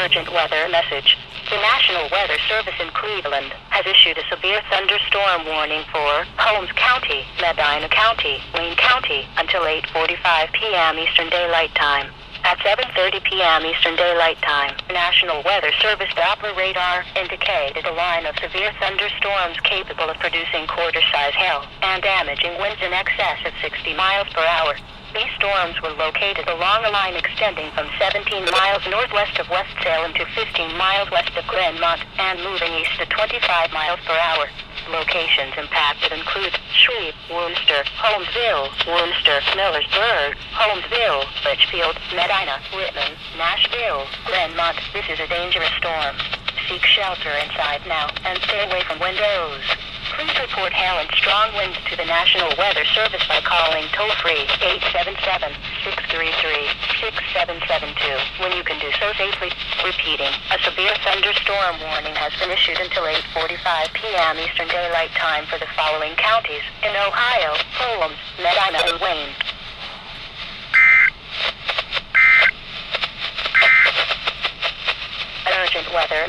urgent weather message. The National Weather Service in Cleveland has issued a severe thunderstorm warning for Holmes County, Medina County, Wayne County until 8:45 p.m. Eastern Daylight Time. At 7:30 p.m. Eastern Daylight Time, the National Weather Service Doppler radar indicated a line of severe thunderstorms capable of producing quarter-size hail and damaging winds in excess of 60 miles per hour. These storms were located along a line extending from 17 miles northwest of West Salem to 15 miles west of Glenmont and moving east at 25 miles per hour. Locations impacted include Shreve, Worcester, Holmesville, Worcester, Millersburg, Holmesville, Litchfield, Medina, Whitman, Nashville, Glenmont. This is a dangerous storm. Seek shelter inside now and stay away from windows. Please report hail and strong winds to the National Weather Service by calling toll-free 877-633-6772 when you can do so safely. Repeating, a severe thunderstorm warning has been issued until 8:45 p.m. Eastern Daylight Time for the following counties in Ohio: Holmes, Medina, and Wayne. Urgent weather